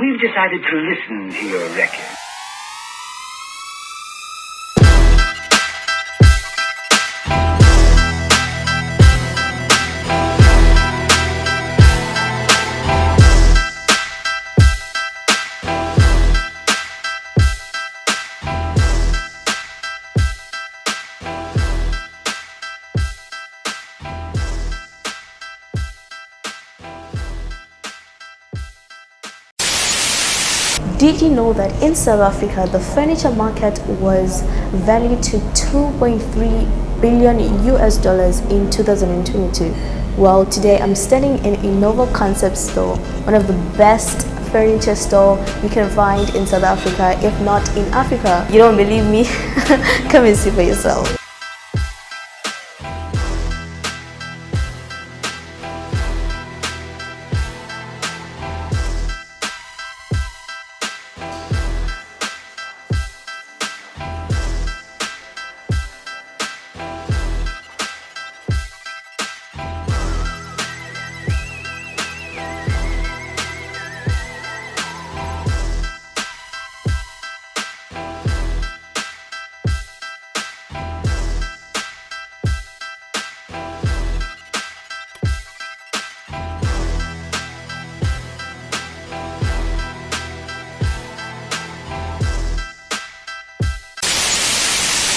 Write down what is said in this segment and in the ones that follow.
we've decided to listen to your record. Did you know that in South Africa, the furniture market was valued to 2.3 billion US dollars in 2022? Well, today I'm standing in Innova Concept Store, one of the best furniture store you can find in South Africa, if not in Africa. You don't believe me? Come and see for yourself.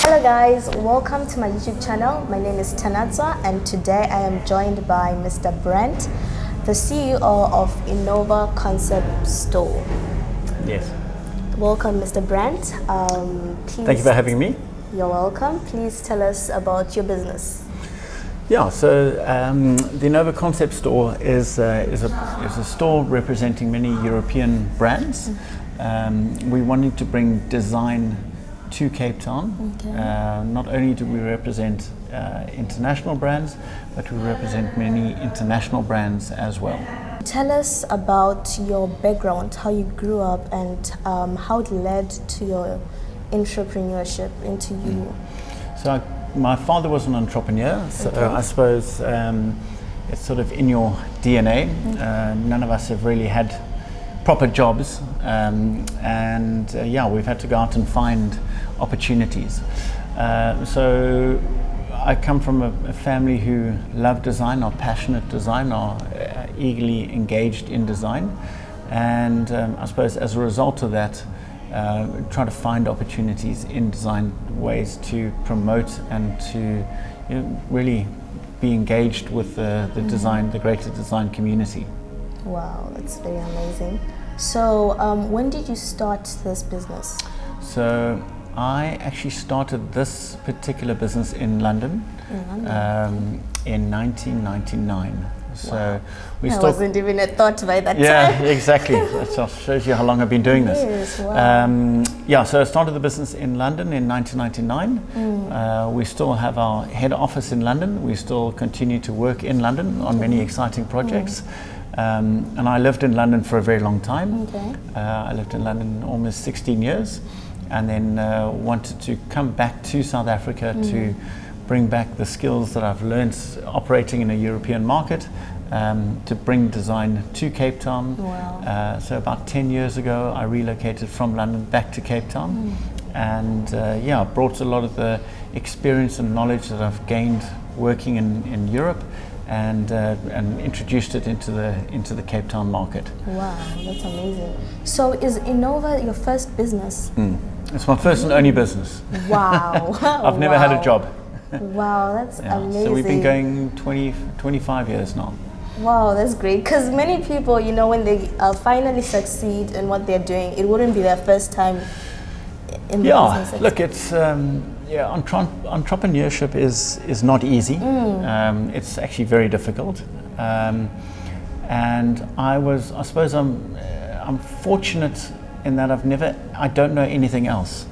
Hello guys, welcome to my YouTube channel. My name is Tanatswa and today I am joined by Mr. Brent, the CEO of Innova Concept Store. Yes. Welcome Mr. Brent. Thank you for having me. You're welcome. Please tell us about your business. Yeah, so the Innova Concept Store is a store representing many European brands. We wanted to bring design to Cape Town. Okay. Not only do we represent international brands, but we represent many international brands as well. Tell us about your background, how you grew up and how it led to your entrepreneurship into you. So my father was an entrepreneur, so Okay. I suppose it's sort of in your DNA. None of us have really had proper jobs, yeah, we've had to go out and find opportunities. So I come from a family who love design, are passionate design, are eagerly engaged in design, and I suppose as a result of that, try to find opportunities in design, ways to promote and to really be engaged with the design, the greater design community. Wow, that's very amazing. So when did you start this business? So I actually started this particular business in London, in 1999. So we I wasn't even a thought by that time. Yeah, exactly. That just shows you how long I've been doing this. Yes, wow. Yeah, so I started the business in London in 1999. We still have our head office in London. We still continue to work in London on many exciting projects. And I lived in London for a very long time. Okay. I lived in London almost 16 years and then wanted to come back to South Africa to bring back the skills that I've learned operating in a European market, to bring design to Cape Town. Wow. So about 10 years ago I relocated from London back to Cape Town and yeah, brought a lot of the experience and knowledge that I've gained working in Europe and introduced it into the Cape Town market. Wow, that's amazing. So is Innova your first business? It's my first and only business. Wow. I've never had a job. Wow, that's amazing. So we've been going 25 years now. Wow, that's great. Because many people, when they finally succeed in what they're doing, it wouldn't be their first time in the business. Look, it's entrepreneurship is not easy. It's actually very difficult. And I suppose I'm fortunate in that I don't know anything else.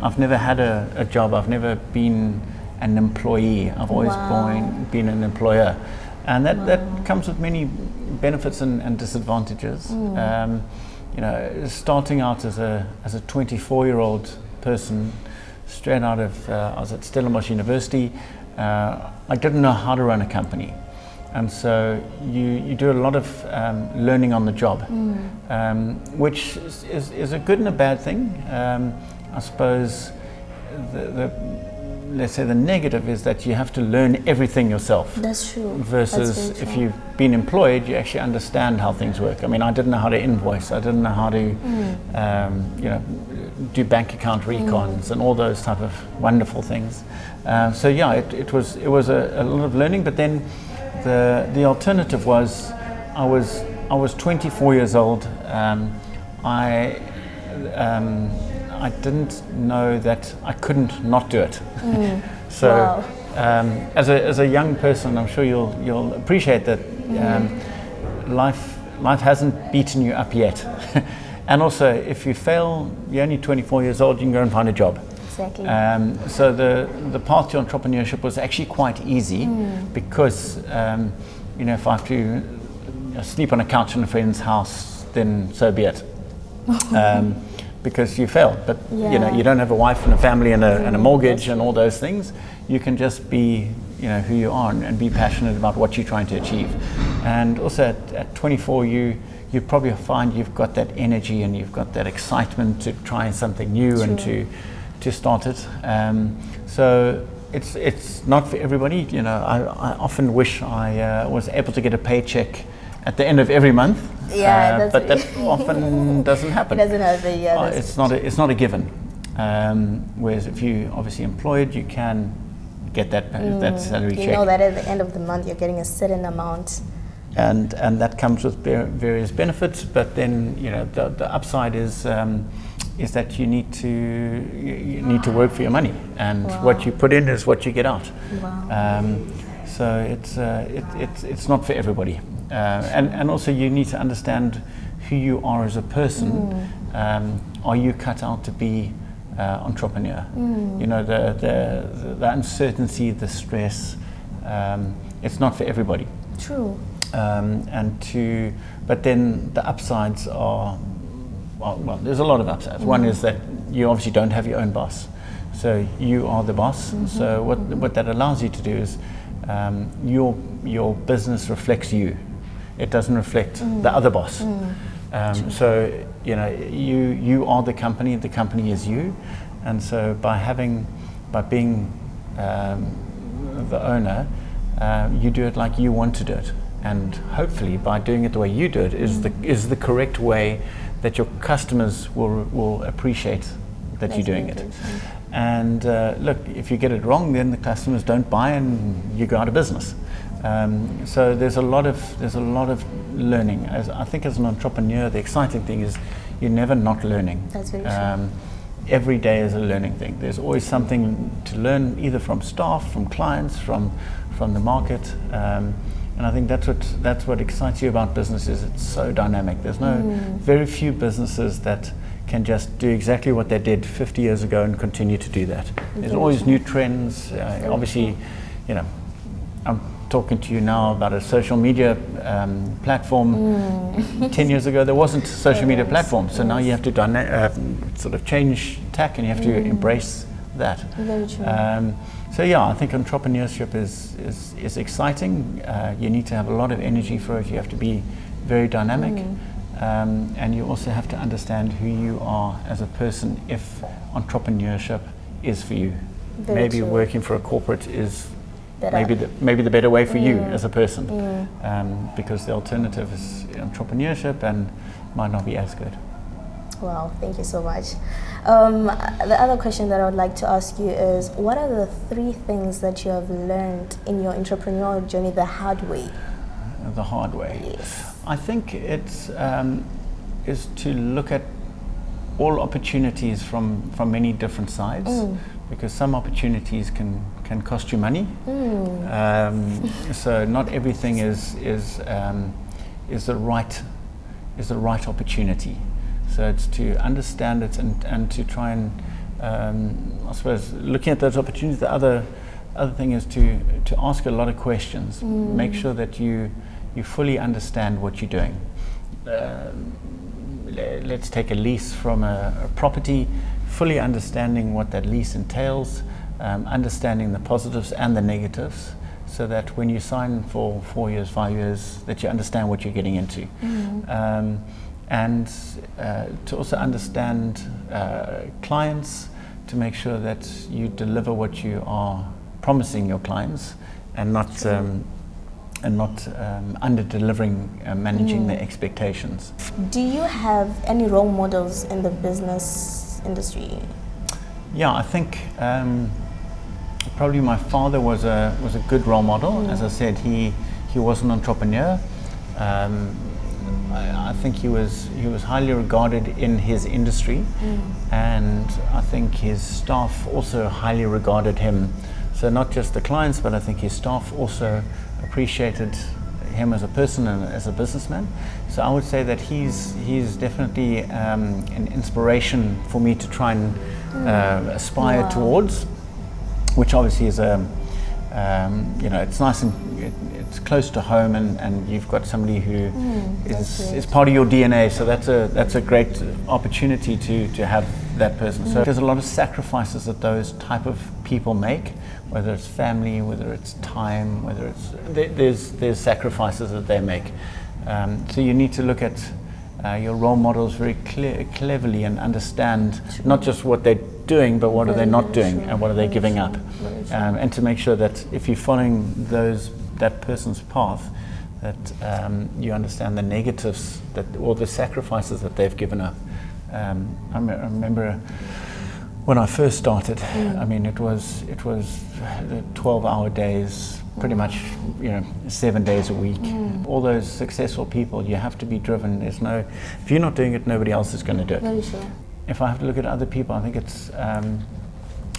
I've never had a job. I've never been an employee. I've always been an employer. And that comes with many benefits and disadvantages. Starting out as a 24-year-old person, straight out of, I was at Stellenbosch University, I didn't know how to run a company. And so you do a lot of learning on the job, which is a good and a bad thing. I suppose let's say the negative is that you have to learn everything yourself. That's true. Versus if you've been employed, you actually understand how things work. I mean, I didn't know how to invoice. I didn't know how to, do bank account recons and all those type of wonderful things. So yeah, it was a lot of learning. But then the alternative was, I was 24 years old. I didn't know that I couldn't not do it. So, wow. As a young person, I'm sure you'll appreciate that life hasn't beaten you up yet. And also, if you fail, you're only 24 years old, you can go and find a job. Exactly. So the path to entrepreneurship was actually quite easy because, if I have to sleep on a couch in a friend's house, then so be it. Because you failed, but you don't have a wife and a family and a mortgage and all those things. You can just be who you are and be passionate about what you're trying to achieve. And also at 24 you probably find you've got that energy and you've got that excitement to try something new and to start it. So it's not for everybody. I often wish I was able to get a paycheck at the end of every month. But that often doesn't happen. It doesn't happen, it's not a given. Whereas if you obviously employed, you can get that salary check. You know that at the end of the month you're getting a certain amount. And that comes with various benefits. But then the upside is that you need to work for your money, and what you put in is what you get out. Wow. So it's not for everybody. And also you need to understand who you are as a person. Are you cut out to be entrepreneur? The uncertainty, the stress, it's not for everybody. True. But then the upsides are, well, there's a lot of upsides. One is that you obviously don't have your own boss. So you are the boss. So what that allows you to do is your business reflects you. It doesn't reflect the other boss. So you are the company is you, and so by being the owner, you do it like you want to do it, and hopefully by doing it the way you do it is the correct way that your customers will appreciate that you're doing it. And look, if you get it wrong, then the customers don't buy and you go out of business. So there's a lot of learning. I think as an entrepreneur, the exciting thing is you're never not learning. That's very true. Every day is a learning thing. There's always something to learn, either from staff, from clients, from the market. And I think that's what excites you about business is it's so dynamic. There's very few businesses that can just do exactly what they did 50 years ago and continue to do that. There's always new trends. Obviously, I'm talking to you now about a social media platform. 10 years ago there wasn't a social media platform, so now you have to sort of change tack and you have to embrace that. Very true. So yeah, I think entrepreneurship is exciting. You need to have a lot of energy for it. You have to be very dynamic. And you also have to understand who you are as a person if entrepreneurship is for you. Maybe working for a corporate is maybe the better way for you as a person, because the alternative is entrepreneurship and might not be as good. Wow, thank you so much. The other question that I would like to ask you is, what are the 3 things that you have learned in your entrepreneurial journey the hard way? The hard way? Yes. I think it's is to look at all opportunities from many different sides, because some opportunities can cost you money. So not everything is the right opportunity. So it's to understand it and to try and I suppose looking at those opportunities. The other thing is to ask a lot of questions. Make sure that you fully understand what you're doing. Let's take a lease from a property, fully understanding what that lease entails, understanding the positives and the negatives, so that when you sign for 4 years, 5 years, that you understand what you're getting into. And to also understand clients, to make sure that you deliver what you are promising your clients, and not under delivering, managing their expectations. Do you have any role models in the business industry? Yeah, I think probably my father was a good role model. As I said, he was an entrepreneur. I think he was highly regarded in his industry, and I think his staff also highly regarded him. So not just the clients, but I think his staff also appreciated him as a person and as a businessman. So I would say that he's definitely an inspiration for me to try and aspire towards, which obviously is it's nice and it's close to home, and you've got somebody who is part of your DNA. So that's a great opportunity to have that person. So there's a lot of sacrifices that those type of people make, whether it's family, whether it's time, whether it's there's sacrifices that they make. So you need to look at your role models very cleverly and understand not just what they're doing, but what are they not doing, and what are they giving up, and to make sure that if you're following that person's path, that you understand the negatives or the sacrifices that they've given up. I remember when I first started, I mean, it was 12-hour days, pretty much, 7 days a week. All those successful people, you have to be driven. If you're not doing it, nobody else is going to do it. Very sure. If I have to look at other people, I think it's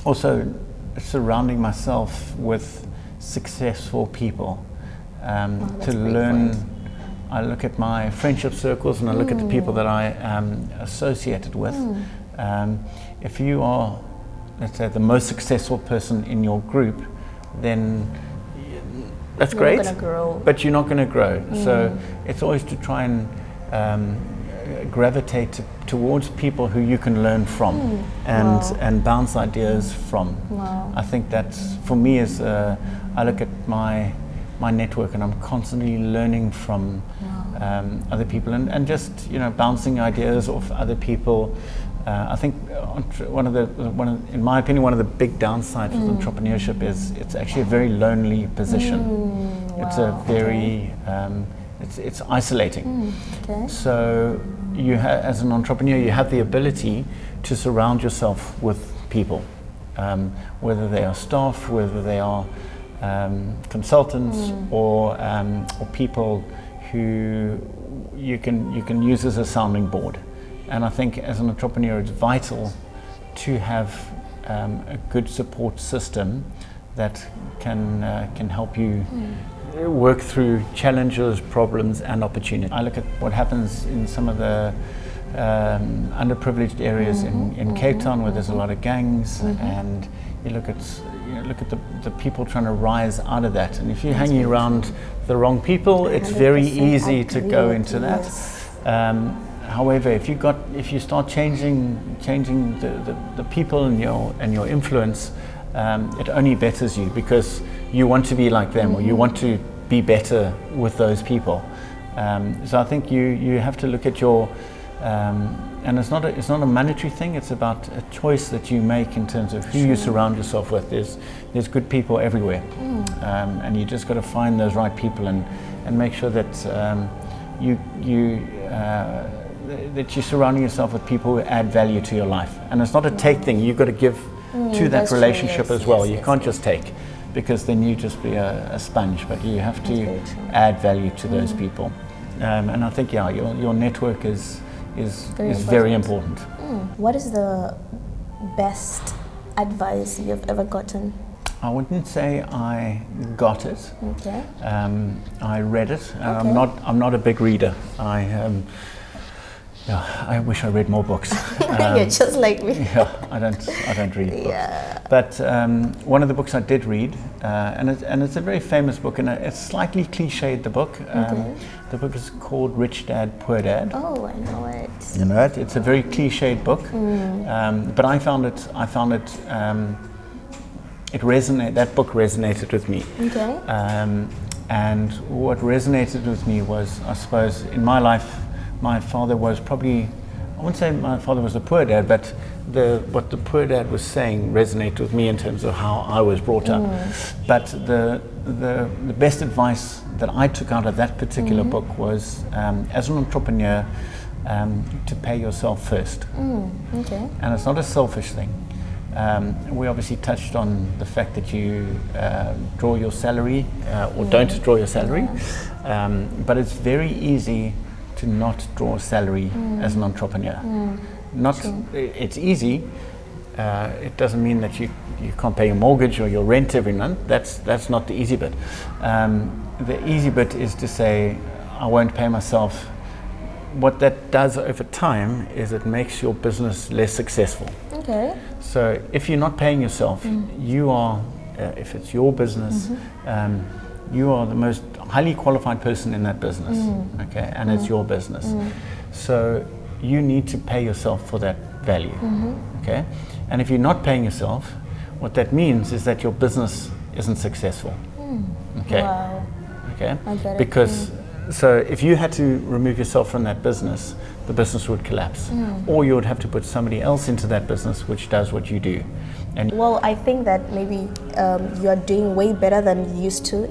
also surrounding myself with successful people to learn. I look at my friendship circles, and I look at the people that I am associated with. If you are, let's say, the most successful person in your group, then that's great, not gonna grow. But you're not going to grow. So it's always to try and gravitate towards people who you can learn from and bounce ideas from. I think that's, for me, I look at my network, and I'm constantly learning from other people, and just bouncing ideas off other people. I think in my opinion, one of the big downsides of entrepreneurship is it's actually a very lonely position. It's a very it's isolating. Okay. So as an entrepreneur, you have the ability to surround yourself with people, whether they are staff, whether they are consultants, or people who you can use as a sounding board. And I think as an entrepreneur, it's vital to have a good support system that can help you work through challenges, problems, and opportunities. I look at what happens in some of the underprivileged areas in Cape Town, where there's a lot of gangs, and you look at the people trying to rise out of that. And if you're hanging around the wrong people, it's very easy to go into that. However, if you start changing the people and your influence, it only betters you, because you want to be like them, or you want to be better with those people. So I think you have to look at your and it's not a monetary thing. It's about a choice that you make in terms of who you surround yourself with. There's good people everywhere, and you just got to find those right people and make sure that that you're surrounding yourself with people who add value to your life. And it's not a take thing. You've got to give to that relationship as well. You can't just take, because then you just be a sponge. But you have to add value to those people. And I think your network is very important. What is the best advice you've ever gotten? I wouldn't say I got it. Okay. I read it. I'm not a big reader. I wish I read more books. You're just like me. Yeah, I don't read books. Yeah. But one of the books I did read, and it's a very famous book, and it's slightly cliched, the book. The book is called Rich Dad, Poor Dad. Oh, I know it. You know it? It's a very cliched book, but I found it that book resonated with me. Okay. And what resonated with me was, I suppose, in my life, my father was probably, I wouldn't say my father was a poor dad, but what the poor dad was saying resonated with me in terms of how I was brought up. But the best advice that I took out of that particular book was, as an entrepreneur, to pay yourself first. Okay. And it's not a selfish thing. We obviously touched on the fact that you draw your salary or don't draw your salary, but it's very easy to not draw a salary as an entrepreneur. It's easy. It doesn't mean that you can't pay your mortgage or your rent every month. That's not the easy bit. The easy bit is to say, I won't pay myself. What that does over time is it makes your business less successful. Okay. So if you're not paying yourself, you are, if it's your business, you are the most highly qualified person in that business, okay, and it's your business. So you need to pay yourself for that value, okay? And if you're not paying yourself, what that means is that your business isn't successful, okay? Wow. Okay? I get it. Because so if you had to remove yourself from that business, the business would collapse, or you would have to put somebody else into that business which does what you do. And Well, I think that maybe you are doing way better than you used to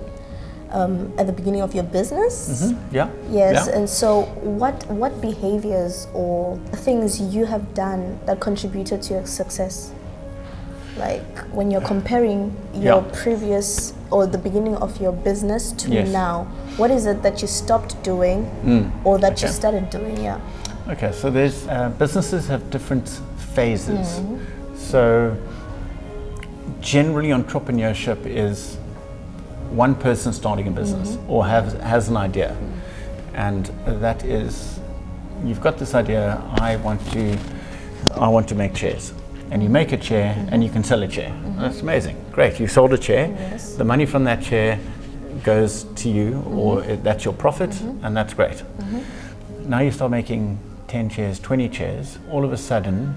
at the beginning of your business. yeah, Yes, yeah. and so what behaviors or things you have done that contributed to your success? Like when you're comparing your previous or the beginning of your business to Yes. now, what is it that you stopped doing or that you started doing? Yeah. Okay, so there's businesses have different phases. So generally entrepreneurship is one person starting a business or has an idea, and that is, you've got this idea, I want to make chairs, and you make a chair and you can sell a chair. That's amazing, great, you sold a chair. Yes. The money from that chair goes to you, or that's your profit, and that's great. Now you start making 10 chairs, 20 chairs, all of a sudden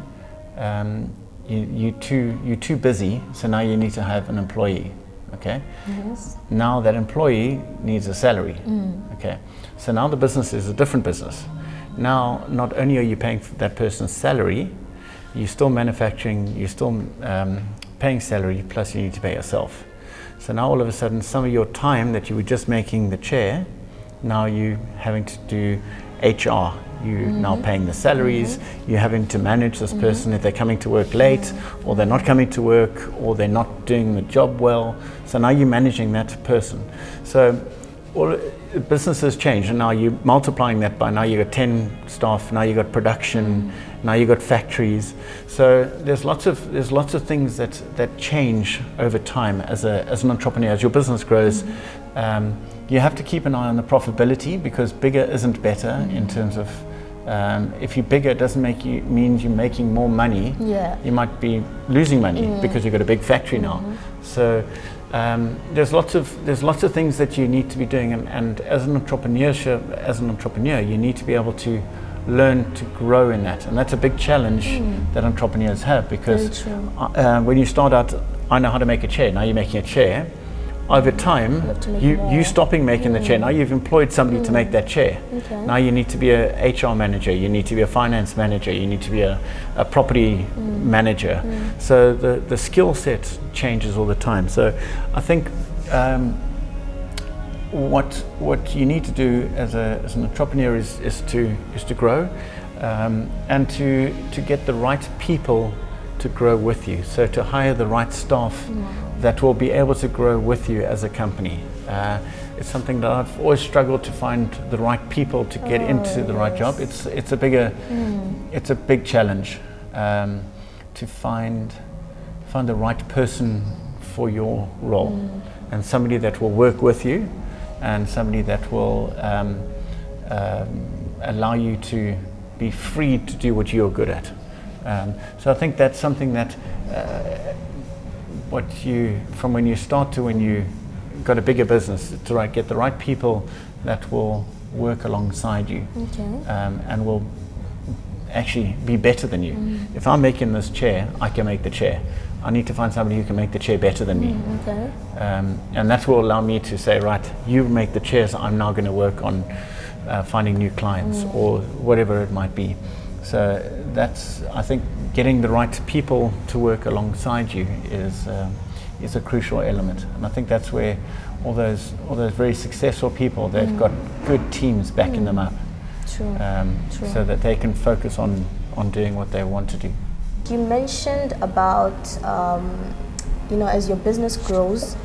you're too busy, so now you need to have an employee. Okay. Yes. Now that employee needs a salary. Okay. So now the business is a different business. Now not only are you paying for that person's salary, you're still manufacturing, you're still paying salary, plus you need to pay yourself. So now all of a sudden some of your time that you were just making the chair, now you having to do HR. You're now paying the salaries, you're having to manage this person if they're coming to work late, or they're not coming to work, or they're not doing the job well. So now you're managing that person. So all businesses change, and now you're multiplying that by, now you've got 10 staff, now you've got production, now you've got factories. So there's lots of things that change over time as an entrepreneur. As your business grows, you have to keep an eye on the profitability, because bigger isn't better in terms of, if you're bigger, it doesn't mean you're making more money. Yeah. You might be losing money because you've got a big factory now. So there's lots of things that you need to be doing, and as an entrepreneur, you need to be able to learn to grow in that, and that's a big challenge that entrepreneurs have, because when you start out, I know how to make a chair. Now you're making a chair. Over time, you stopping making the chair. Now you've employed somebody to make that chair. Okay. Now you need to be a HR manager, you need to be a finance manager, you need to be a property manager. So the skill set changes all the time. So I think what you need to do as an entrepreneur is to grow, and to get the right people to grow with you. So to hire the right staff that will be able to grow with you as a company. It's something that I've always struggled to find the right people to get into the right job. It's a big challenge to find the right person for your role, and somebody that will work with you, and somebody that will allow you to be free to do what you're good at. So I think that's something that from when you start to when you got a bigger business, to get the right people that will work alongside you, actually be better than you. If I'm making this chair, I can make the chair. I need to find somebody who can make the chair better than me. Okay. And that will allow me to say, right, you make the chairs, I'm now going to work on finding new clients or whatever it might be. So that's, I think, getting the right people to work alongside you is a crucial element. And I think that's where all those very successful people, they've got good teams backing them up. True. True. So that they can focus on doing what they want to do. You mentioned about, as your business grows,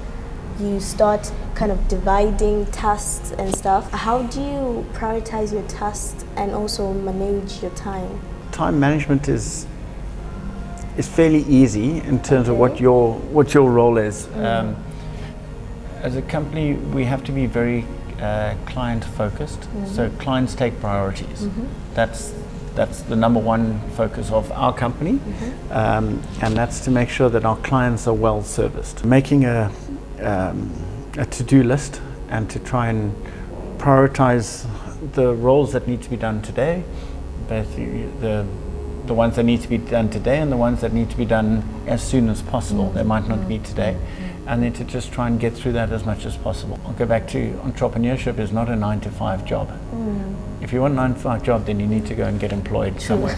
you start kind of dividing tasks and stuff. How do you prioritize your tasks and also manage your time? Time management is fairly easy in terms of what your role is. As a company, we have to be very client focused. So clients take priorities. That's the number one focus of our company, and that's to make sure that our clients are well serviced. Making a to-do list and to try and prioritize the roles that need to be done today, both the ones that need to be done today and the ones that need to be done as soon as possible. They might not be today. And then to just try and get through that as much as possible. I'll go back to entrepreneurship is not a 9-to-5 job. If you want a 9-to-5 job, then you need to go and get employed somewhere.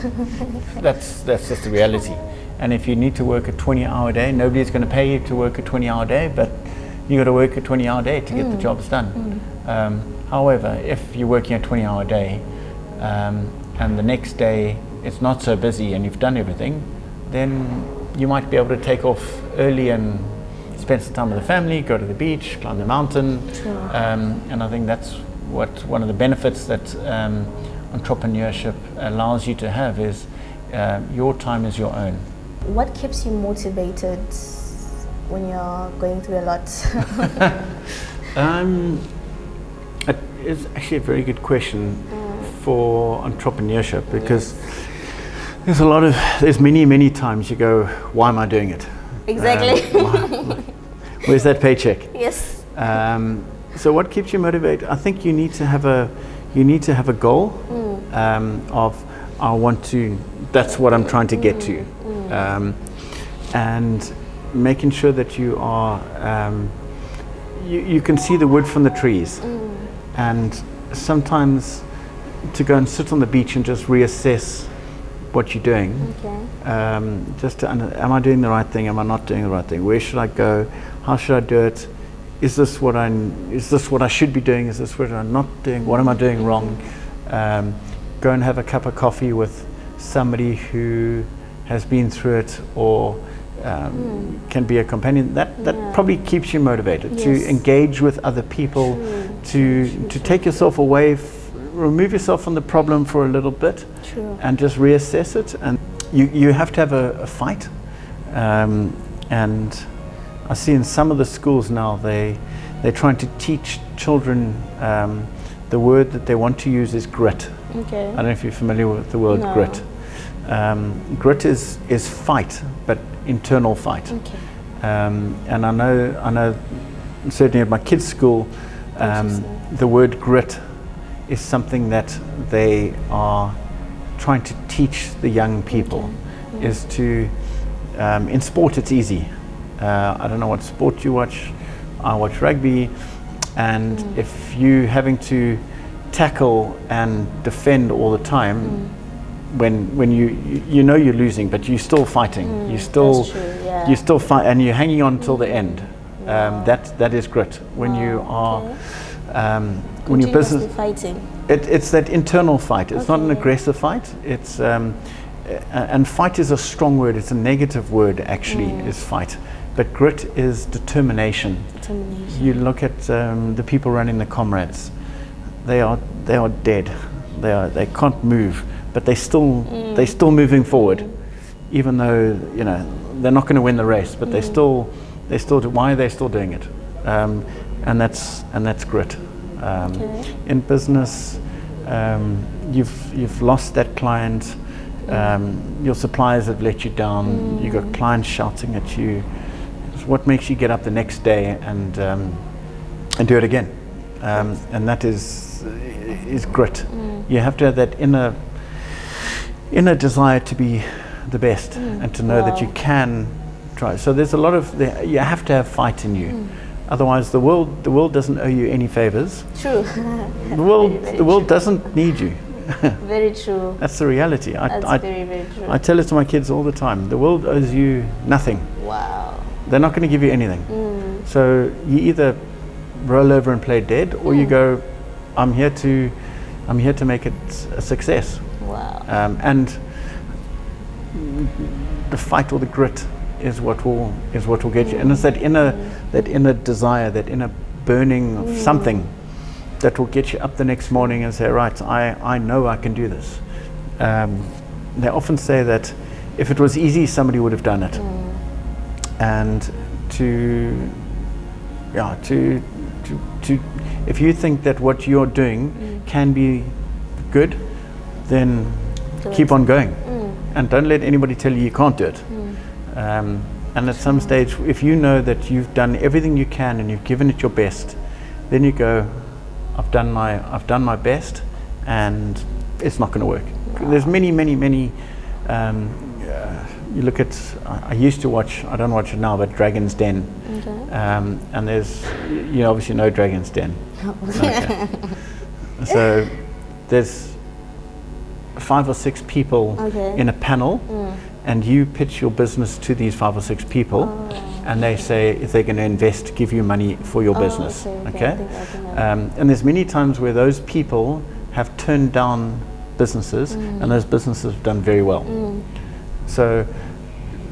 That's just the reality. And if you need to work a 20-hour day, nobody's going to pay you to work a 20-hour day, but you got to work a 20-hour day to get the jobs done. However, if you're working a 20-hour day and the next day it's not so busy and you've done everything, then you might be able to take off early and spend some time with the family, go to the beach, climb the mountain, and I think that's one of the benefits that entrepreneurship allows you to have is your time is your own. What keeps you motivated when you're going through a lot? It's actually a very good question for entrepreneurship, because there's many times you go, why am I doing it? Exactly. Where's that paycheck? Yes. So what keeps you motivated? I think you need to have a goal of that's what I'm trying to get to, and making sure that you are you can see the wood from the trees, and sometimes to go and sit on the beach and just reassess what you're doing. Just to am I doing the right thing? Am I not doing the right thing? Where should I go? How should I do it? Is this what I should be doing? Is this what I'm not doing? What am I doing wrong? Go and have a cup of coffee with somebody who has been through it, or can be a companion. That probably keeps you motivated to engage with other people, to take yourself away, remove yourself from the problem for a little bit, and just reassess it. And you have to have a fight. And I see in some of the schools now they're trying to teach children the word that they want to use is grit. I don't know if you're familiar with the word grit. Grit is fight, but internal fight. And I know certainly at my kids' school, the word grit is something that they are trying to teach the young people. Is to in sport it's easy. I don't know what sport you watch. I watch rugby, and if you having to tackle and defend all the time, when you know you're losing, but you're still fighting, you still fight, and you're hanging on till the end. That is grit. When you are when your business fighting, it's that internal fight. It's not an aggressive fight. It's and fight is a strong word. It's a negative word actually. Is fight. But grit is determination. You look at the people running the comrades; they are dead. They can't move, but they're still moving forward, even though they're not going to win the race. But they still why are they still doing it? And that's grit. In business, you've lost that client. Your suppliers have let you down. You got clients shouting at you. What makes you get up the next day and do it again? And that is grit. You have to have that inner desire to be the best and to know that you can try. So there's a lot of, you have to have fight in you. Otherwise the world doesn't owe you any favors. True. The world doesn't need you. Very true. That's the reality. That's very, very true. I tell it to my kids all the time. The world owes you nothing. Wow. They're not going to give you anything. So you either roll over and play dead, or you go, I'm here to make it a success. Wow. And the fight or the grit is what will get you. And it's that inner desire, that inner burning of something that will get you up the next morning and say, right, I know I can do this. They often say that if it was easy, somebody would have done it. And if you think that what you're doing can be good, then keep on going. And don't let anybody tell you you can't do it. And at some stage, if you know that you've done everything you can and you've given it your best, then you go, I've done my best, and it's not going to work. There's many. You look at, I used to watch, I don't watch it now, but Dragon's Den. And there's, you obviously know Dragon's Den. Okay. So there's 5 or 6 people in a panel, and you pitch your business to these 5 or 6 people, and they say if they're going to invest, give you money for your business. Okay. And there's many times where those people have turned down businesses, and those businesses have done very well. So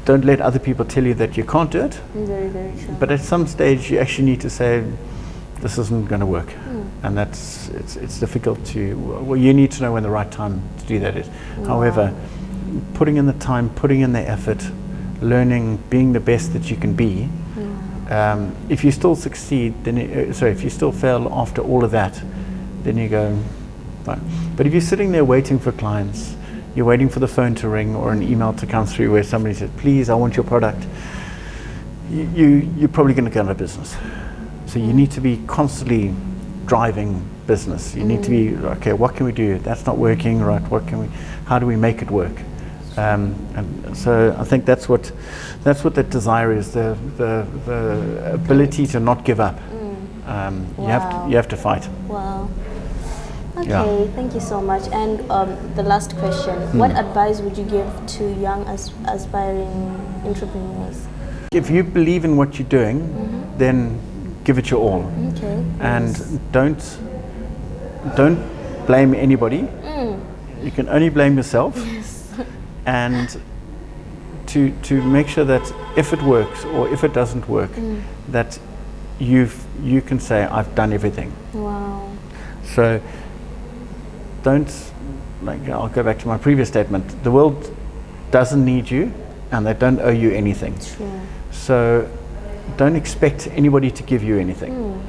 don't let other people tell you that you can't do it. Very, very true. But at some stage, you actually need to say, this isn't going to work. And it's difficult to, well, you need to know when the right time to do that is. However, putting in the time, putting in the effort, learning, being the best that you can be, if you still succeed, then if you still fail after all of that, then you go, fine. But if you're sitting there waiting for clients, you're waiting for the phone to ring or an email to come through where somebody says, please, I want your product, you're probably going to go out of business. So you need to be constantly driving business. You need to be, okay, what can we do? That's not working, right? How do we make it work? And so I think that's what that desire is, the ability to not give up. You have to fight. Wow. Okay, thank you so much. And the last question, what advice would you give to young aspiring entrepreneurs? If you believe in what you're doing, then give it your all. Okay. And don't blame anybody. You can only blame yourself. Yes. And to make sure that if it works or if it doesn't work, that you can say, I've done everything. Wow. So don't, I'll go back to my previous statement, the world doesn't need you and they don't owe you anything. True. So don't expect anybody to give you anything.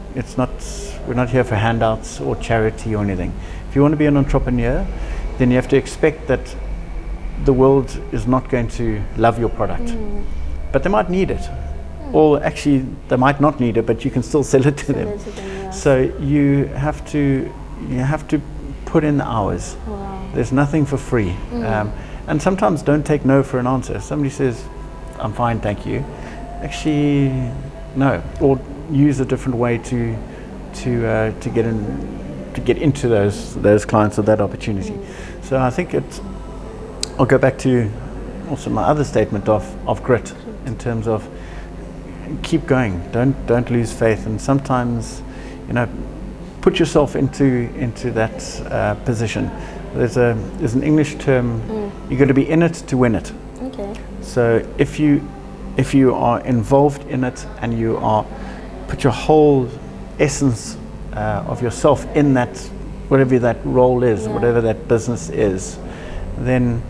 We're not here for handouts or charity or anything. If you want to be an entrepreneur, then you have to expect that the world is not going to love your product, but they might need it. Or actually they might not need it, but you can still sell it to them. Yes. So you have to put in the hours. Wow. There's nothing for free. And sometimes don't take no for an answer. If somebody says, I'm fine, thank you, actually no, or use a different way to get into those clients or that opportunity. So I think I'll go back to also my other statement of grit, in terms of keep going, don't lose faith, and sometimes put yourself into that position. There's an English term, you've got to be in it to win it. Okay. So if you are involved in it and you are put your whole essence of yourself in that, whatever that role is, whatever that business is, then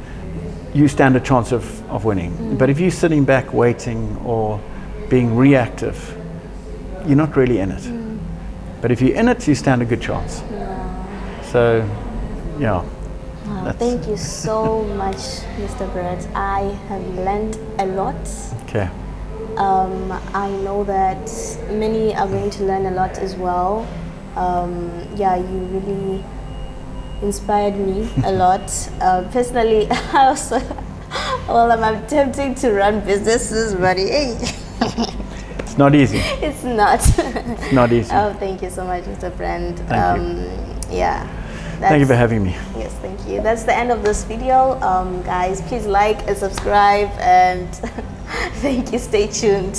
you stand a chance of winning. But if you're sitting back waiting or being reactive, you're not really in it. But if you're in it, you stand a good chance. So, yeah. Wow, thank you so much, Mr. Brett. I have learned a lot. Okay. I know that many are going to learn a lot as well. You really inspired me a lot. Personally, I also, well, I'm attempting to run businesses, but hey, It's not easy. it's not. It's not easy. Oh, thank you so much, Mr. Brand. Thank you. Yeah. Thank you for having me. Yes, thank you. That's the end of this video. Guys, please like and subscribe, and thank you. Stay tuned.